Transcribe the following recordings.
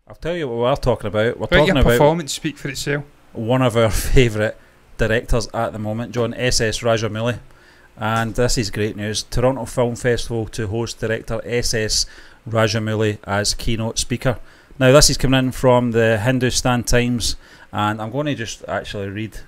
I'll tell you what we're talking about. We're Let talking your about performance speak for itself. one of our favourite directors at the moment, John, SS Rajamouli. And this is great news. Toronto Film Festival to host director SS Rajamouli as keynote speaker. Now, this is coming in from the Hindustan Times, and I'm going to just actually read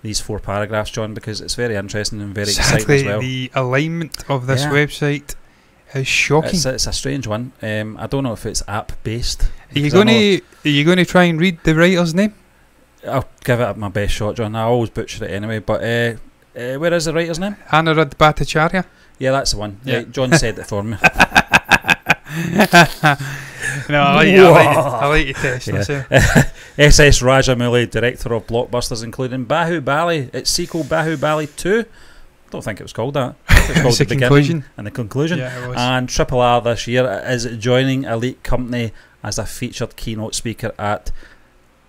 these 4 paragraphs, John, because it's very interesting and very exciting as well. The alignment of this website is shocking. It's a strange one. I don't know if it's app based. Are you going to try and read the writer's name? I'll give it my best shot, John. I always butcher it anyway. But where is the writer's name? Anurad Bhattacharya. Yeah, that's the one. Yeah. John said it for me. No, I like you test myself. SS Rajamouli, director of blockbusters including Bahubali, its sequel Bahubali 2. I don't think it was called that. It was called The Beginning and The Conclusion. Yeah, it was. And Triple R this year is joining elite company as a featured keynote speaker at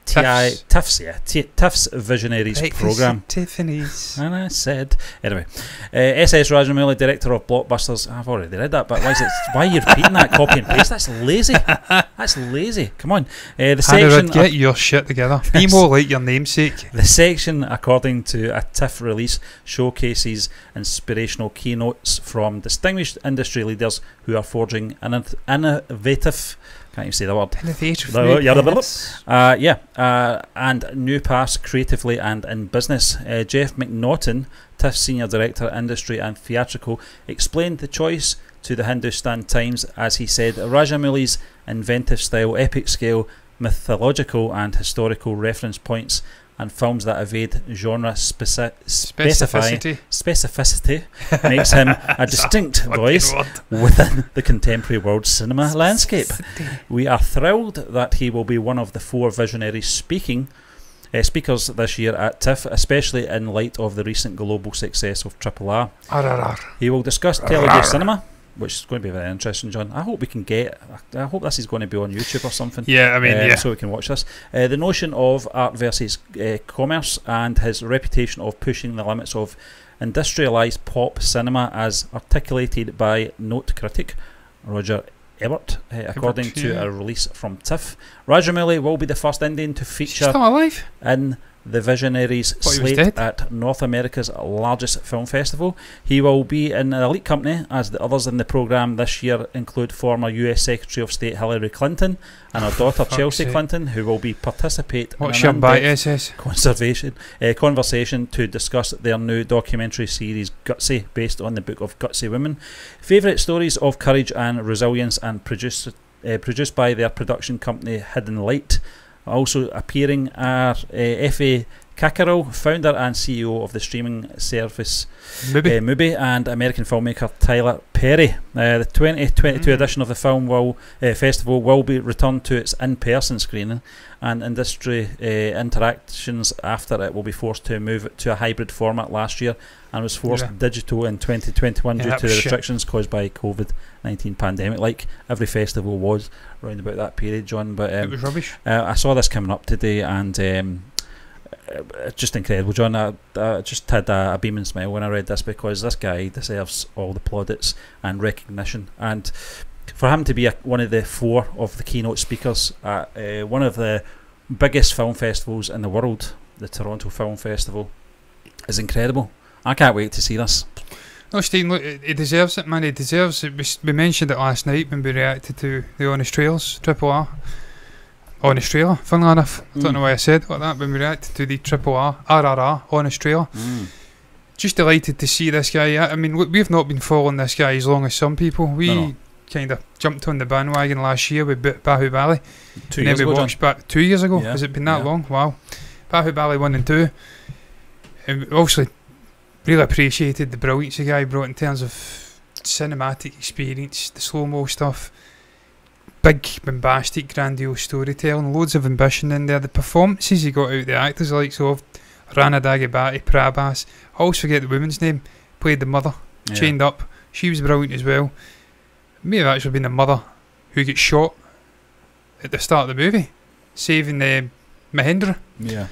TIFF's Visionaries programme. Tiffany's. And I said, anyway, SS Rajamouli, director of blockbusters. I've already read that, but why are you repeating that? Copy and paste. That's lazy. That's lazy. Come on. The section. Get your shit together. Be more like your namesake. The section, according to a TIFF release, showcases inspirational keynotes from distinguished industry leaders who are forging an innovative. Can't even say the word. And new paths creatively and in business. Jeff McNaughton, TIFF Senior Director, Industry and Theatrical, explained the choice to the Hindustan Times as he said, Rajamouli's inventive style, epic scale, mythological and historical reference points, and films that evade genre specificity makes him a distinct voice within the contemporary world cinema landscape. We are thrilled that he will be one of the 4 visionary speakers this year at TIFF, especially in light of the recent global success of Triple R. He will discuss Telugu cinema, which is going to be very interesting, John. I hope we can I hope this is going to be on YouTube or something. Yeah, I mean, so we can watch this. The notion of art versus commerce and his reputation of pushing the limits of industrialised pop cinema as articulated by note critic Roger Ebert, according to a release from TIFF. Rajamouli will be the first Indian to feature in the Visionaries slate at North America's largest film festival. He will be in an elite company, as the others in the programme this year include former US Secretary of State Hillary Clinton and her daughter Chelsea Clinton, who will be participate in an in-depth conversation to discuss their new documentary series Gutsy, based on the book of Gutsy Women. Favourite stories of courage and resilience, and produced by their production company Hidden Light. Also appearing are F.A. Kakaril, founder and CEO of the streaming service Mubi, and American filmmaker Tyler Perry. The 2022 edition of the film festival will be returned to its in-person screening, and industry interactions after it will be forced to move to a hybrid format last year, and was forced digital in 2021 due to the restrictions caused by COVID-19 pandemic, like every festival was around about that period, John. But it was rubbish. I saw this coming up today, and just incredible, John. I just had a beaming smile when I read this, because this guy deserves all the plaudits and recognition, and for him to be one of the 4 of the keynote speakers at one of the biggest film festivals in the world, the Toronto Film Festival, is incredible. I can't wait to see this. No, Steve, look, he deserves it, man. He deserves it. We mentioned it last night when we reacted to the Honest Trailers, Triple R. Honest Trailer, funnily enough. I don't know why I said like that when we reacted to the Triple R, RRR, Honest Trailer. Just delighted to see this guy. I mean, look, we've not been following this guy as long as some people. We kind of jumped on the bandwagon last year with Bahubali. 2 years ago, watched back 2 years ago. Has it been that long? Wow. Bahubali 1 and 2. And also really appreciated the brilliance the guy brought in terms of cinematic experience, the slow-mo stuff, big, bombastic, grandiose storytelling, loads of ambition in there. The performances he got out, the actors like of Rana Dagibati, Prabhas. I always forget the woman's name, played the mother, chained up. She was brilliant as well. May have actually been the mother who gets shot at the start of the movie, saving Mahendra. Yeah.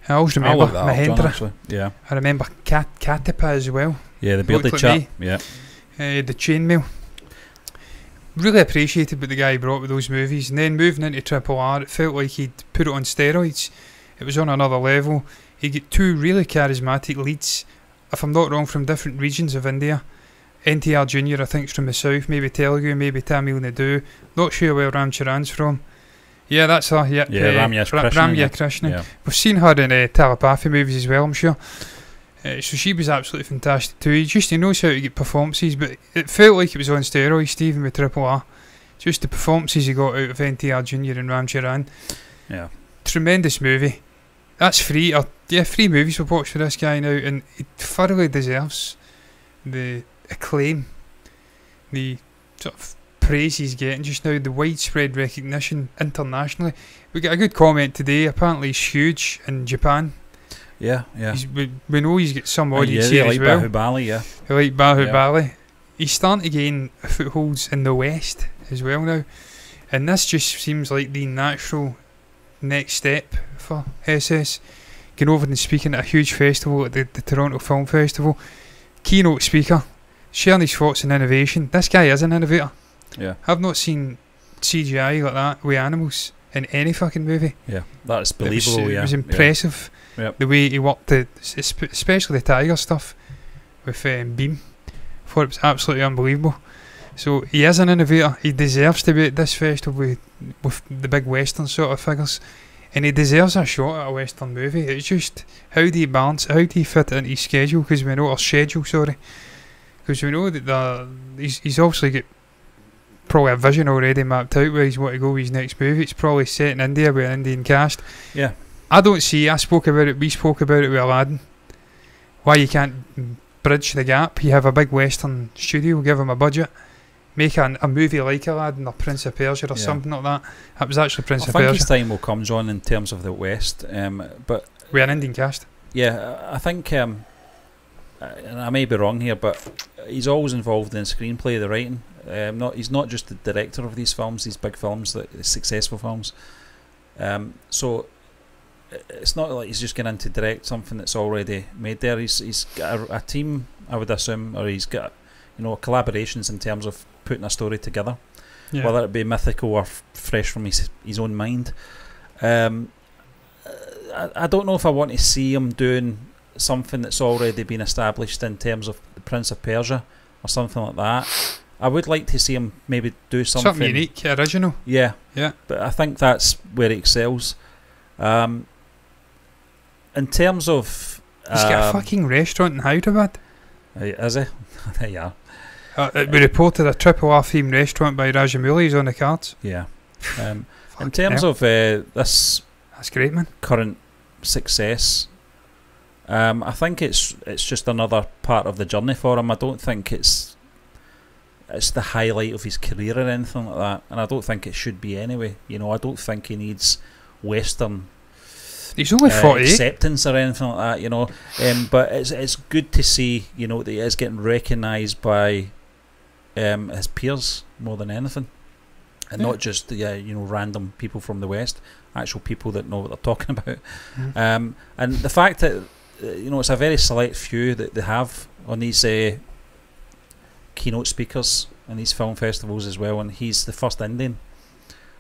I always remember Mahendra. John, I remember Katipa as well. Yeah, the bearded chap. The chainmail. really appreciated what the guy brought with those movies, and then moving into Triple R, it felt like he'd put it on steroids. It was on another level. He got two really charismatic leads, if I'm not wrong, from different regions of India. NTR Jr. I think's from the south, maybe Telugu, maybe Tamil Nadu. Not sure where Ram Charan's from. Yeah, that's her. Yeah, Ramya Krishnan. Ramya Krishnan. We've seen her in telepathy movies as well, I'm sure. So she was absolutely fantastic too. He knows how to get performances, but it felt like it was on steroids, Stephen, with Triple R. Just the performances he got out of NTR Jr. and Ram Charan. Yeah. Tremendous movie. That's free. 3 movies we've watched for this guy now, and he thoroughly deserves the acclaim, the sort of praise he's getting just now, the widespread recognition internationally. We got a good comment today. Apparently he's huge in Japan. Yeah. We know he's got some audience here as well. Bahubali, yeah. They like Bahubali. Yeah. He's starting to gain footholds in the West as well now, and this just seems like the natural next step for SS. Going over and speaking at a huge festival at the Toronto Film Festival, keynote speaker, sharing his thoughts on innovation. This guy is an innovator. Yeah, I've not seen CGI like that with animals in any fucking movie. Yeah, that's believable. It was impressive. Yep. The way he worked especially the tiger stuff with Beam. I thought it was absolutely unbelievable. So he is an innovator. He deserves to be at this festival with the big Western sort of figures, and he deserves a shot at a Western movie. It's just, how do you balance it? How do you fit it into his schedule? Because we know because we know that he's obviously got probably a vision already mapped out where he's want to go with his next movie. It's probably set in India with an Indian cast. Yeah, we spoke about it with Aladdin, why you can't bridge the gap. You have a big Western studio, give him a budget, make a movie like Aladdin or Prince of Persia or something like that. That was actually Prince of Persia. I think his time will come, John, in terms of the West, but with an Indian cast. Yeah, I think, and I may be wrong here, but he's always involved in the screenplay, the writing. He's not just the director of these films, these big films, successful films. So it's not like he's just going in to direct something that's already made there. He's got a team, I would assume, or he's got collaborations in terms of putting a story together, whether it be mythical or fresh from his own mind. I don't know if I want to see him doing something that's already been established in terms of the Prince of Persia or something like that. I would like to see him maybe do something unique, original. Yeah. But I think that's where he excels. In terms of, he's got a fucking restaurant in Hyderabad. Is he? Yeah. We reported a Triple R themed restaurant by Rajamouli's on the cards. Yeah. In terms of this, that's great, man. Current success, I think it's just another part of the journey for him. I don't think it's the highlight of his career or anything like that, and I don't think it should be anyway. I don't think he needs Western. He's only 48. Acceptance or anything like that, but it's good to see, that he is getting recognised by his peers more than anything, and not just random people from the West, actual people that know what they're talking about. And the fact that it's a very select few that they have on these keynote speakers and these film festivals as well, and he's the first Indian.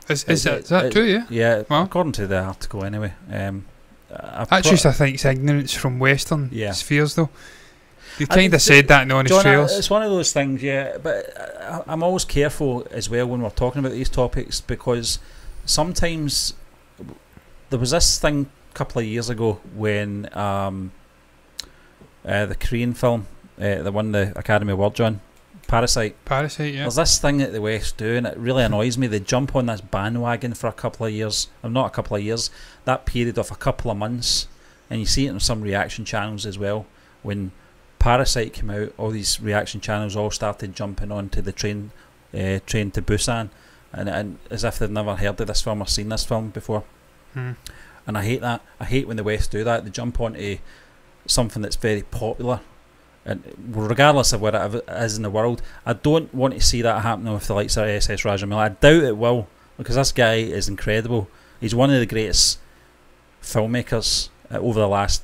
Is that true? Yeah. Yeah. Well, according to the article, anyway. I think it's ignorance from Western spheres, though. You kind of said that in the Honest Trails. It's one of those things, yeah. But I'm always careful as well when we're talking about these topics, because sometimes there was this thing a couple of years ago when the Korean film that won the Academy Award, John, Parasite, yeah. There's this thing that the West do, and it really annoys me. They jump on this bandwagon for a couple of years, or not a couple of years, that period of a couple of months, and you see it on some reaction channels as well. When Parasite came out, all these reaction channels all started jumping onto the train to Busan, and as if they'd never heard of this film or seen this film before. And I hate that. I hate when the West do that. They jump onto something that's very popular, and regardless of where it is in the world. I don't want to see that happening with the likes of SS Rajamouli. I doubt it will, because this guy is incredible. He's one of the greatest filmmakers over the last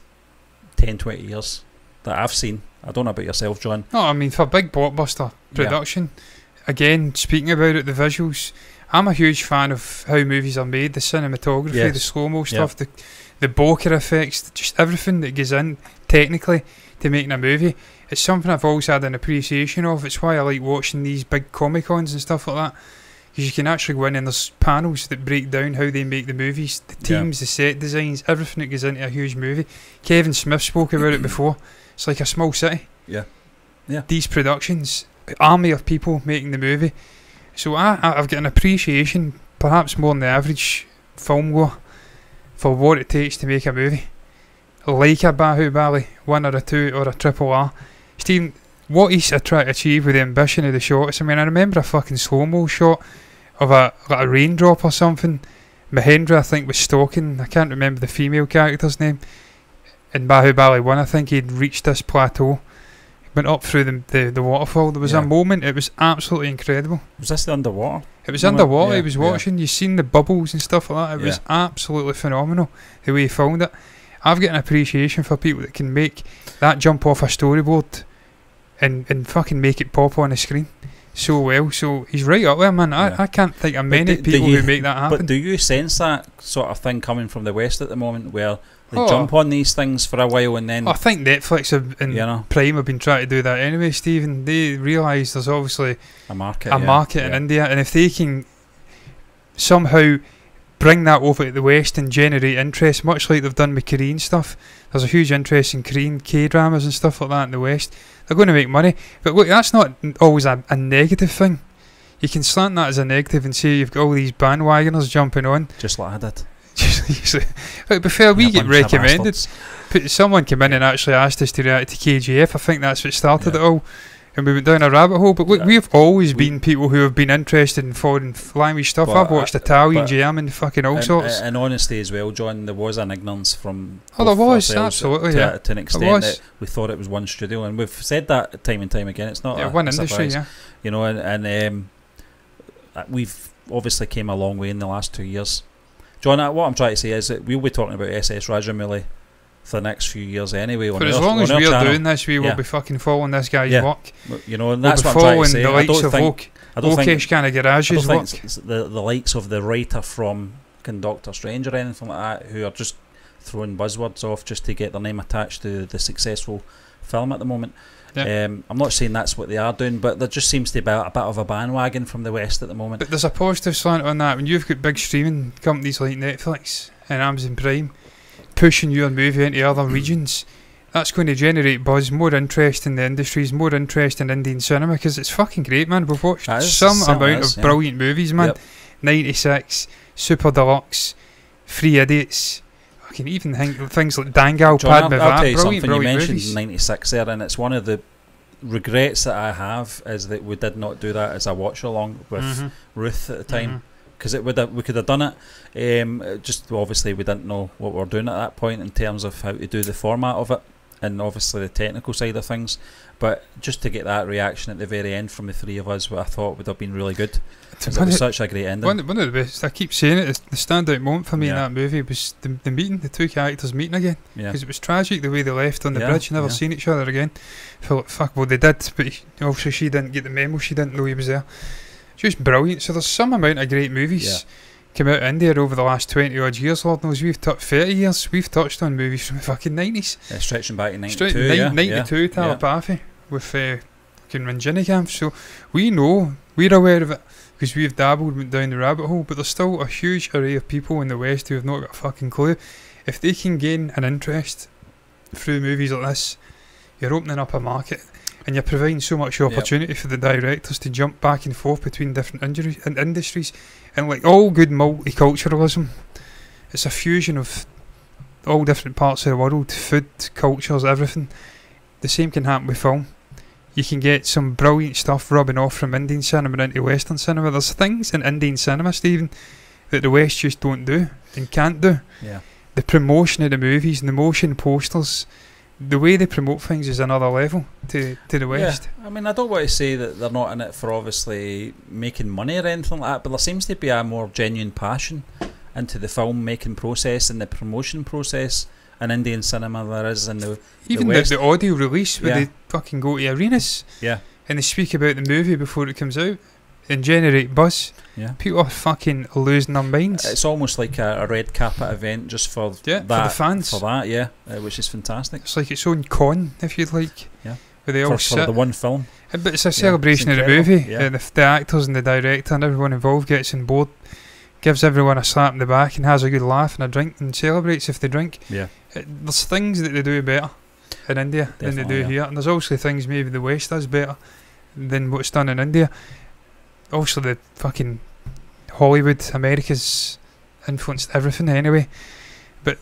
10-20 years that I've seen. I don't know about yourself, John. No, I mean, for big blockbuster production, again, speaking about it, the visuals, I'm a huge fan of how movies are made, the cinematography, the slow-mo stuff, the bokeh effects, just everything that goes in technically to making a movie. It's something I've always had an appreciation of. It's why I like watching these big Comic-Cons and stuff like that, because you can actually go in and there's panels that break down how they make the movies, the teams, the set designs, everything that goes into a huge movie. Kevin Smith spoke about it before. It's like a small city. Yeah. These productions, army of people making the movie. So I've got an appreciation, perhaps more than the average film goer, for what it takes to make a movie. Like a Bahubali, 1 or a 2 or a triple R. Stephen, what he's trying to achieve with the ambition of the shots. I mean, I remember a fucking slow-mo shot of a raindrop or something. Mahendra, I think, was stalking, I can't remember the female character's name. In Bahubali 1, I think he'd reached this plateau. Went up through the waterfall. There was a moment, it was absolutely incredible. Was this the underwater? It was underwater, he was watching, you seen the bubbles and stuff like that. It was absolutely phenomenal the way he filmed it. I've got an appreciation for people that can make that jump off a storyboard and fucking make it pop on the screen so well. So he's right up there, man. I can't think of many people who make that happen. But do you sense that sort of thing coming from the West at the moment, where they jump on these things for a while and then... I think Netflix and Prime have been trying to do that anyway, Stephen. They realise there's obviously a market in India, and if they can somehow bring that over to the West and generate interest, much like they've done with Korean stuff. There's a huge interest in Korean K-dramas and stuff like that in the West. They're going to make money. But look, that's not always a negative thing. You can slant that as a negative and say you've got all these bandwagoners jumping on. Just like I did. But before we get recommended, someone came in and actually asked us to react to KGF. I think that's what started it all. And we went down a rabbit hole. But look, we've always been people who have been interested in foreign language stuff. I've watched Italian, German, fucking all sorts. And honestly as well, John, there was an ignorance from there was, absolutely, to an extent that we thought it was one studio. And we've said that time and time again. It's not one industry, you know, and we've obviously came a long way in the last 2 years. John, what I'm trying to say is that we'll be talking about SS Rajamouli for the next few years anyway. For as long as we're doing this, we will be fucking following this guy's work. You know, and that's what I'm trying to say. The likes of Lokesh kind of Garage's work. The likes of the writer from Doctor Strange or anything like that, who are just throwing buzzwords off just to get their name attached to the successful film at the moment. I'm not saying that's what they are doing, but there just seems to be a bit of a bandwagon from the West at the moment. But there's a positive slant on that. When you've got big streaming companies like Netflix and Amazon Prime pushing your movie into other regions, that's going to generate buzz, more interest in the industries, more interest in Indian cinema, because it's fucking great, man. We've watched some amount of brilliant movies, man. 96, Super Deluxe, Three Idiots, I can even think things like Dangal, John, Pad I'll tell you something. You movies. mentioned 96 there, and it's one of the regrets that I have is that we did not do that as a watch along with Ruth at the time, because we could have done it. Just obviously we didn't know what we were doing at that point in terms of how to do the format of it, and obviously the technical side of things. But just to get that reaction at the very end from the three of us, what I thought would have been really good. It was such a great ending. One of the best, I keep saying it, the standout moment for me in that movie was the meeting, the two characters meeting again. Because it was tragic the way they left on the bridge, never seen each other again. I felt fuck, well they did, but obviously she didn't get the memo, she didn't know he was there. Just brilliant. So there's some amount of great movies come out of India over the last 20 odd years. Lord knows we've 30 years, we've touched on movies from the fucking 90s. Stretching back to 92, 92, Talapathy with fucking Ranjanigam. So we know, we're aware of it, because we've dabbled, went down the rabbit hole, but there's still a huge array of people in the West who have not got a fucking clue. If they can gain an interest through movies like this, you're opening up a market, and you're providing so much opportunity for the directors to jump back and forth between different industries. And like all good multiculturalism, it's a fusion of all different parts of the world, food, cultures, everything. The same can happen with film. You can get some brilliant stuff rubbing off from Indian cinema into Western cinema. There's things in Indian cinema, Stephen, that the West just don't do and can't do. The promotion of the movies and the motion posters, the way they promote things is another level to the West. I mean, I don't want to say that they're not in it for obviously making money or anything like that, but there seems to be a more genuine passion into the film making process and the promotion process in Indian cinema there is in the West. the audio release where they fucking go to arenas and they speak about the movie before it comes out. and generate buzz. Yeah. People are fucking losing their minds. It's almost like a red carpet event just for yeah, that, for the fans. For that, yeah, which is fantastic. It's like its own con, if you'd like. Yeah. Where they all for sit. the one film. But it's a celebration of the movie. Yeah. The actors and the director and everyone involved gets on board, gives everyone a slap in the back and has a good laugh and a drink and celebrates if they drink. Yeah. There's things that they do better in India than they do here. And there's also things maybe the West does better than what's done in India. Also the fucking Hollywood, America's influenced everything anyway. But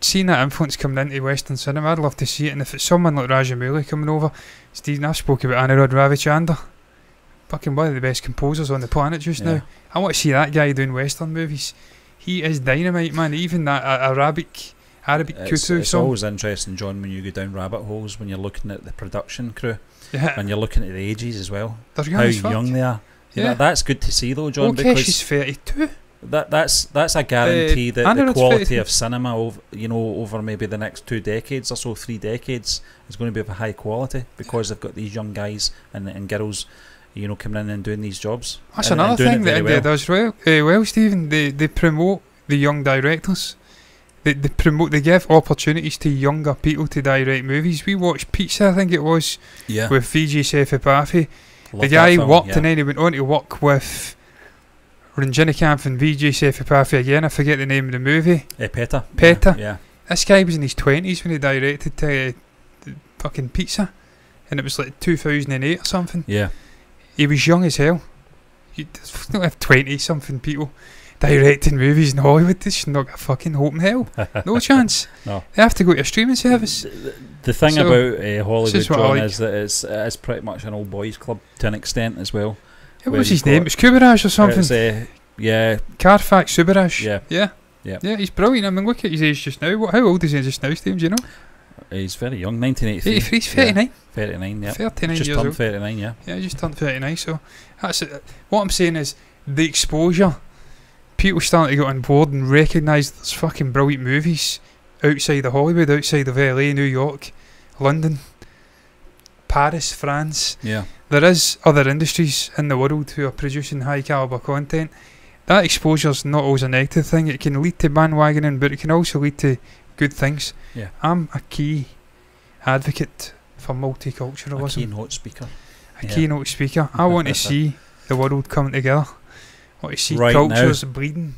seeing that influence coming into Western cinema, I'd love to see it. And if it's someone like Rajamouli coming over, Stephen, I've spoken about Anirudh Ravichandra, fucking one of the best composers on the planet just now. I want to see that guy doing Western movies. He is dynamite, man. Even that Arabic Kutu it's song. Always interesting, John, when you go down rabbit holes when you're looking at the production crew. Yeah. And you're looking at the ages as well. They're how young they are. Yeah. That's good to see though, John. Okay, because she's 32. That's a guarantee that the quality 32. of cinema over maybe the next 2 decades or so, 3 decades is going to be of a high quality because they've got these young guys and girls coming in and doing these jobs. That's another thing that India does well, Stephen. They promote the young directors. They give opportunities to younger people to direct movies. We watched Pizza, I think it was, with Vijay Sethupathi. The guy worked and then he went on to work with Ranjinikanth and Vijay Sethupathi again. I forget the name of the movie. Peta. Yeah. This guy was in his 20s when he directed fucking Pizza, and it was like 2008 or something. Yeah. He was young as hell. You don't have 20-something people directing movies in Hollywood. They should not got a fucking hope in hell. No chance. No. They have to go to a streaming service. The thing about Hollywood, John, is that it's pretty much an old boys club to an extent as well. What was his name? It was Kubaraj or something. Carfax Subaraj. Yeah, he's brilliant. I mean, look at his age just now. How old is he just now, Steve? Do you know? He's very young, 1983. He's 39. 39, yeah. 39 just years turned old. 39, yeah. Yeah, he just turned 39. So that's it. What I'm saying is the exposure. People starting to get on board and recognise there's fucking brilliant movies outside of Hollywood, outside of LA, New York, London, Paris, France. Yeah. There is other industries in the world who are producing high calibre content. That exposure's not always a negative thing. It can lead to bandwagoning, but it can also lead to good things. Yeah. I'm a key advocate for multiculturalism. A keynote speaker. Keynote speaker. I want to see the world coming together. I want to see right cultures now. bleeding.